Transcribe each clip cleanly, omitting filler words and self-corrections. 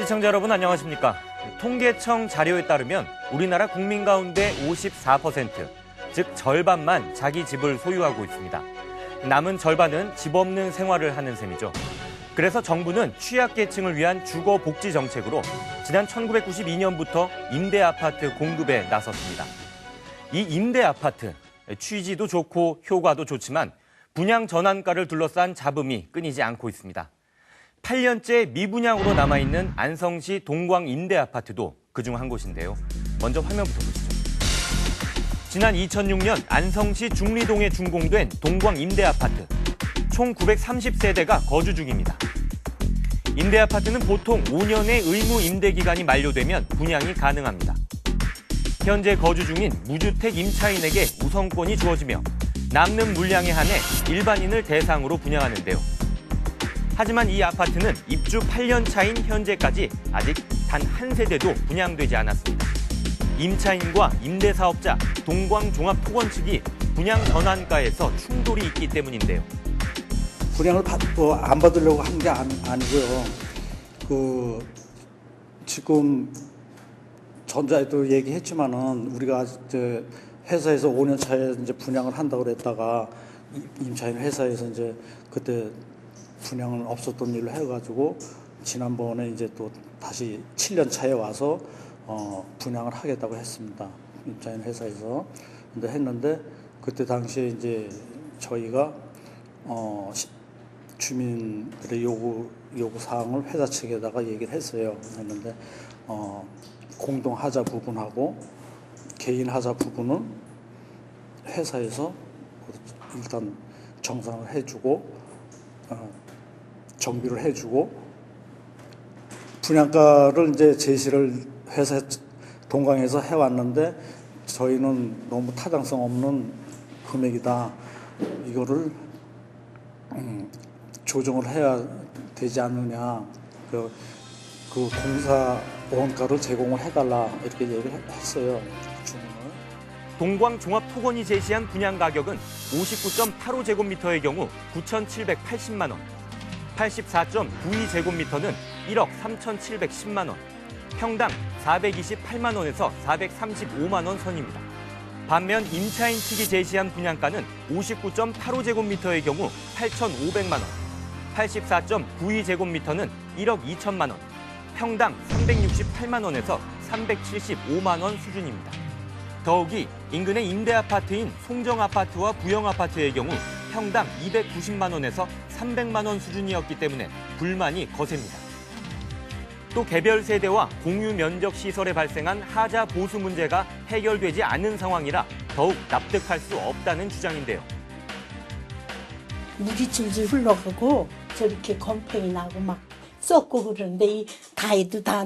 시청자 여러분 안녕하십니까? 통계청 자료에 따르면 우리나라 국민 가운데 54%, 즉 절반만 자기 집을 소유하고 있습니다. 남은 절반은 집 없는 생활을 하는 셈이죠. 그래서 정부는 취약계층을 위한 주거복지 정책으로 지난 1992년부터 임대아파트 공급에 나섰습니다. 이 임대아파트, 취지도 좋고 효과도 좋지만 분양 전환가를 둘러싼 잡음이 끊이지 않고 있습니다. 8년째 미분양으로 남아있는 안성시 동광 임대아파트도 그중 한 곳인데요. 먼저 화면부터 보시죠. 지난 2006년 안성시 중리동에 준공된 동광 임대아파트. 총 930세대가 거주 중입니다. 임대아파트는 보통 5년의 의무 임대기간이 만료되면 분양이 가능합니다. 현재 거주 중인 무주택 임차인에게 우선권이 주어지며 남는 물량에 한해 일반인을 대상으로 분양하는데요. 하지만 이 아파트는 입주 8년 차인 현재까지 아직 단 한 세대도 분양되지 않았습니다. 임차인과 임대사업자, 동광종합토건 측이 분양 전환가에서 충돌이 있기 때문인데요. 분양을 안 받으려고 한 게 아니고요. 지금 전자에도 얘기했지만은 우리가 이제 회사에서 5년 차에 이제 분양을 한다고 그랬다가 임차인 회사에서 이제 그때 분양은 없었던 일로 해가지고 지난번에 이제 또 다시 7년 차에 와서 분양을 하겠다고 했습니다. 임차인 회사에서. 근데 했는데 그때 당시에 이제 저희가 주민들의 요구 사항을 회사 측에다가 얘기를 했어요. 했는데 공동 하자 부분하고 개인 하자 부분은 회사에서 일단 정산을 해주고 정비를 해주고 분양가를 이제 제시를 회사 동광에서 해왔는데 저희는 너무 타당성 없는 금액이다. 이거를 조정을 해야 되지 않느냐. 그 공사 원가를 제공을 해달라 이렇게 얘기를 했어요. 주문을. 동광종합토건이 제시한 분양 가격은 59.85제곱미터의 경우 9,780만 원, 84.92제곱미터는 1억 3,710만 원, 평당 428만 원에서 435만 원 선입니다. 반면 임차인 측이 제시한 분양가는 59.85제곱미터의 경우 8,500만 원, 84.92제곱미터는 1억 2천만 원, 평당 368만 원에서 375만 원 수준입니다. 더욱이 인근의 임대아파트인 송정아파트와 부영아파트의 경우 평당 290만 원에서 300만 원 수준이었기 때문에 불만이 거셉니다. 또 개별 세대와 공유 면적 시설에 발생한 하자 보수 문제가 해결되지 않은 상황이라 더욱 납득할 수 없다는 주장인데요. 물이 줄줄 흘러가고 저렇게 곰팡이 나고 막 썩고 그러는데 이 다이도 다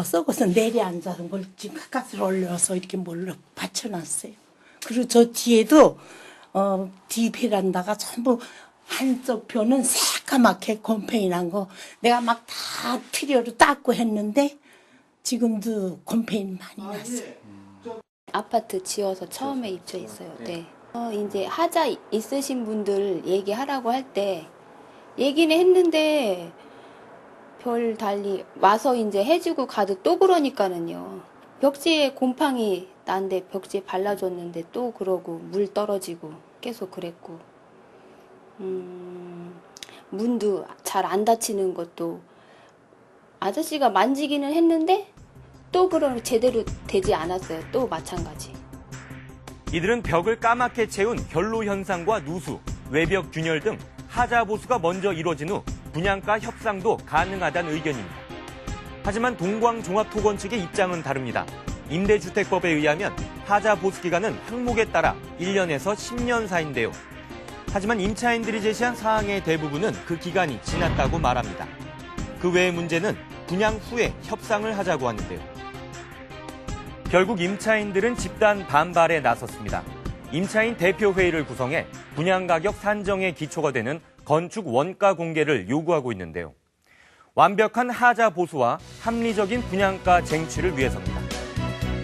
썩어서 내려앉아서 뭘 지금 가까스로 올려서 이렇게 뭘로 받쳐놨어요. 그리고 저 뒤에도 뒤 베란다가 전부 한쪽 뼈는 새까맣게 곰팡이 난 거 내가 막 다 트리어로 닦고 했는데 지금도 곰팡이 많이 났어요. 아파트 지어서 처음에 입주했어요. 네. 이제 하자 있으신 분들 얘기하라고 할 때 얘기는 했는데 별 달리 와서 이제 해주고 가도 또 그러니까는요. 벽지에 곰팡이 난데 벽지에 발라줬는데 또 그러고 물 떨어지고 계속 그랬고 문도 잘 안 닫히는 것도 아저씨가 만지기는 했는데 또 그런 제대로 되지 않았어요. 또 마찬가지. 이들은 벽을 까맣게 채운 결로 현상과 누수, 외벽 균열 등 하자 보수가 먼저 이뤄진 후 분양가 협상도 가능하다는 의견입니다. 하지만 동광종합토건 측의 입장은 다릅니다. 임대주택법에 의하면 하자 보수 기간은 항목에 따라 1년에서 10년 사이인데요. 하지만 임차인들이 제시한 사항의 대부분은 그 기간이 지났다고 말합니다. 그 외의 문제는 분양 후에 협상을 하자고 하는데요. 결국 임차인들은 집단 반발에 나섰습니다. 임차인 대표회의를 구성해 분양가격 산정의 기초가 되는 건축 원가 공개를 요구하고 있는데요. 완벽한 하자 보수와 합리적인 분양가 쟁취를 위해서입니다.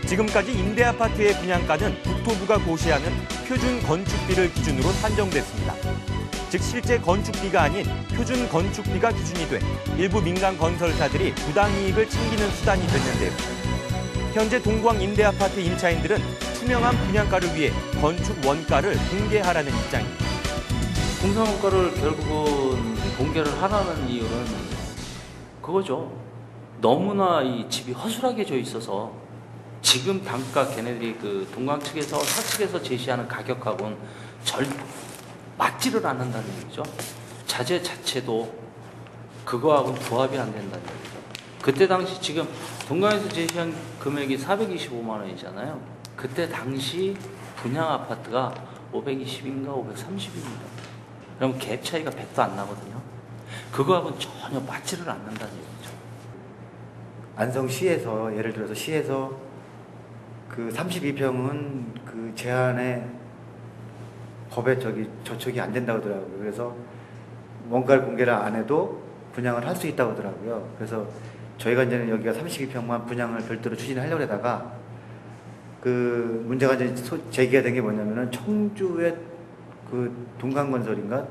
지금까지 임대아파트의 분양가는 국토부가 고시하는 표준 건축비를 기준으로 산정됐습니다. 즉 실제 건축비가 아닌 표준 건축비가 기준이 돼 일부 민간 건설사들이 부당이익을 챙기는 수단이 됐는데요. 현재 동광 임대아파트 임차인들은 투명한 분양가를 위해 건축 원가를 공개하라는 입장입니다. 공사원가를 결국은 공개를 하라는 이유는 그거죠. 너무나 이 집이 허술하게 져 있어서 지금 단가 걔네들이 그 동광 측에서 사측에서 제시하는 가격하고는 맞지를 않는다는 얘기죠. 자재 자체도 그거하고는 부합이 안 된다는 얘기죠. 그때 당시 지금 동광에서 제시한 금액이 425만 원이잖아요. 그때 당시 분양 아파트가 520인가 530입니다. 그럼 갭 차이가 100도 안 나거든요. 그거하고는 전혀 맞지를 않는다는 얘기죠. 안성시에서 예를 들어서 시에서 그 32평은 그 제한에 법에 저촉이 안 된다고 하더라고요. 그래서 원가를 공개를 안 해도 분양을 할 수 있다고 하더라고요. 그래서 저희가 이제는 여기가 32평만 분양을 별도로 추진하려고 하다가 그 문제가 이제 제기가 된 게 뭐냐면은 청주의 그 동강건설인가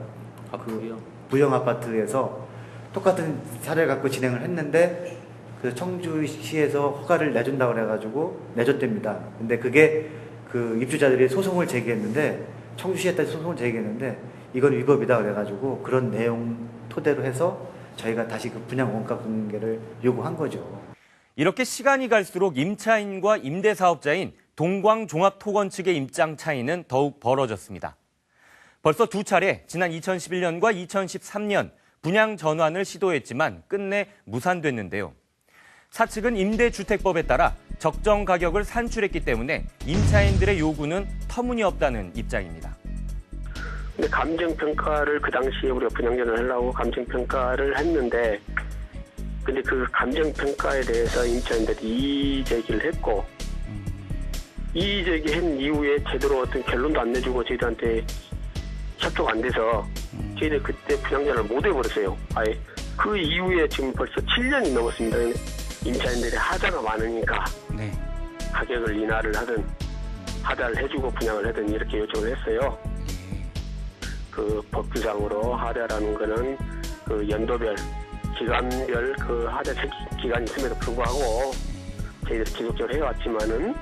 그 부영 아파트에서 똑같은 사례를 갖고 진행을 했는데 그 청주시에서 허가를 내준다고 그래가지고 내줬답니다. 근데 그게 그 입주자들이 소송을 제기했는데 청주시에다 소송을 제기했는데 이건 위법이다 그래가지고 그런 내용 토대로 해서 저희가 다시 그 분양 원가 공개를 요구한 거죠. 이렇게 시간이 갈수록 임차인과 임대사업자인 동광종합토건 측의 입장 차이는 더욱 벌어졌습니다. 벌써 두 차례 지난 2011년과 2013년 분양 전환을 시도했지만 끝내 무산됐는데요. 사측은 임대주택법에 따라 적정 가격을 산출했기 때문에 임차인들의 요구는 터무니없다는 입장입니다. 근데 감정평가를 그 당시에 우리가 분양전을 하려고 감정평가를 했는데 근데 그 감정평가에 대해서 임차인들이 이의 제기를 했고 이의 제기한 이후에 제대로 어떤 결론도 안 내주고 저희들한테 협조가 안 돼서 저희들 그때 분양전을 못 해버렸어요. 아예 그 이후에 지금 벌써 7년이 넘었습니다. 임차인들의 하자가 많으니까 네. 가격을 인하를 하든 하자를 해주고 분양을 하든 이렇게 요청을 했어요. 그 법규상으로 하자라는 거는 그 연도별, 기간별 그 하자 기간이 있음에도 불구하고 저희들이 지속적으로 해왔지만은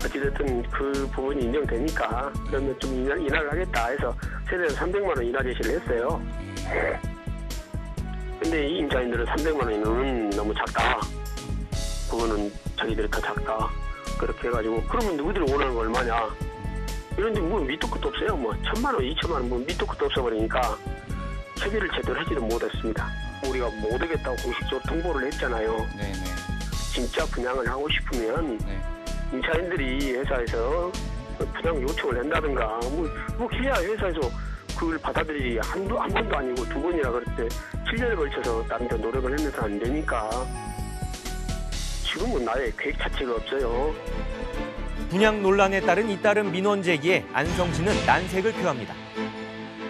어찌됐든 그 부분이 인정되니까 그러면 좀 인하를 하겠다 해서 세대에서 300만 원 인하 제시를 했어요. 근데 이 임차인들은 300만 원은 너무 작다. 그거는 자기들이 더 작다. 그렇게 해가지고 그러면 누구들이 원하는 거 얼마냐. 이런데 뭐 밑도 끝도 없어요. 뭐 1,000만 원, 2,000만 원 뭐 밑도 끝도 없어버리니까 협의를 제대로 하지도 못했습니다. 우리가 못 하겠다고 공식적으로 통보를 했잖아요. 네네. 진짜 분양을 하고 싶으면 네. 임차인들이 회사에서 분양 요청을 한다든가 뭐 해야 회사에서 그걸 받아들이지 한 번도 아니고 두 번이라 그럴 때 7년에 걸쳐서 나름대로 노력을 했는데 안 되니까 지금은 나의 계획 자체가 없어요. 분양 논란에 따른 잇따른 민원 제기에 안성시는 난색을 표합니다.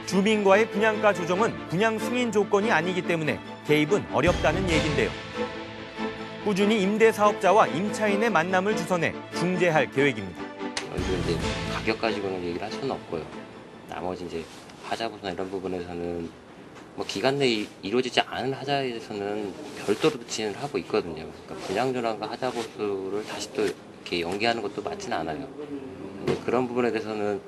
주민과의 분양가 조정은 분양 승인 조건이 아니기 때문에 개입은 어렵다는 얘긴데요. 꾸준히 임대사업자와 임차인의 만남을 주선해 중재할 계획입니다. 이제 가격 가지고는 얘기를 할 수는 없고요. 나머지 이제 하자보수나 이런 부분에서는 뭐 기간 내에 이루어지지 않은 하자에서는 별도로 진행을 하고 있거든요. 그러니까 분양전환과 하자보수를 다시 또 이렇게 연계하는 것도 맞지는 않아요. 근데 그런 부분에 대해서는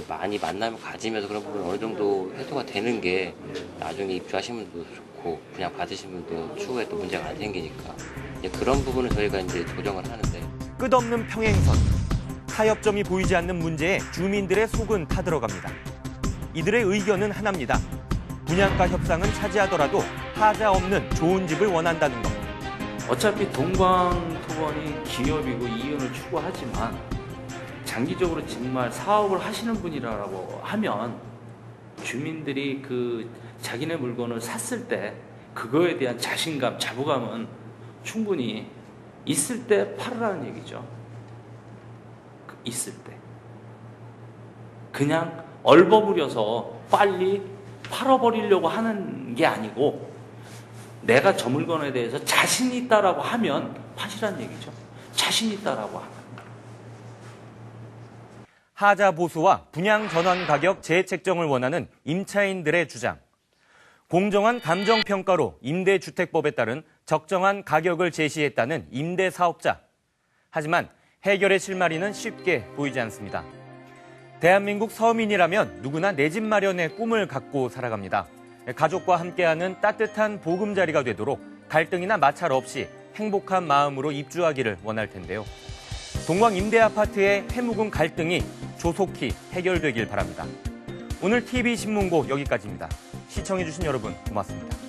많이 만남을 가지면서 그런 부분 어느 정도 해소가 되는 게 나중에 입주하시는 분도 좋고 분양 받으시는 분도 추후에 또 문제가 안 생기니까 이제 그런 부분을 저희가 이제 조정을 하는데 끝없는 평행선, 타협점이 보이지 않는 문제에 주민들의 속은 타들어갑니다. 이들의 의견은 하나입니다. 분양가 협상은 차지하더라도 하자 없는 좋은 집을 원한다는 것. 어차피 동광토건이 기업이고 이윤을 추구하지만 장기적으로 정말 사업을 하시는 분이라고 하면 주민들이 그 자기네 물건을 샀을 때 그거에 대한 자신감, 자부감은 충분히 있을 때 팔으라는 얘기죠. 있을 때. 그냥 얼버무려서 빨리 팔아버리려고 하는 게 아니고 내가 저 물건에 대해서 자신 있다라고 하면 파시라는 얘기죠. 자신 있다라고 하면. 하자 보수와 분양 전환 가격 재책정을 원하는 임차인들의 주장. 공정한 감정평가로 임대주택법에 따른 적정한 가격을 제시했다는 임대사업자. 하지만 해결의 실마리는 쉽게 보이지 않습니다. 대한민국 서민이라면 누구나 내 집 마련의 꿈을 갖고 살아갑니다. 가족과 함께하는 따뜻한 보금자리가 되도록 갈등이나 마찰 없이 행복한 마음으로 입주하기를 원할 텐데요. 동광 임대아파트의 해묵은 갈등이 조속히 해결되길 바랍니다. 오늘 TV신문고 여기까지입니다. 시청해주신 여러분 고맙습니다.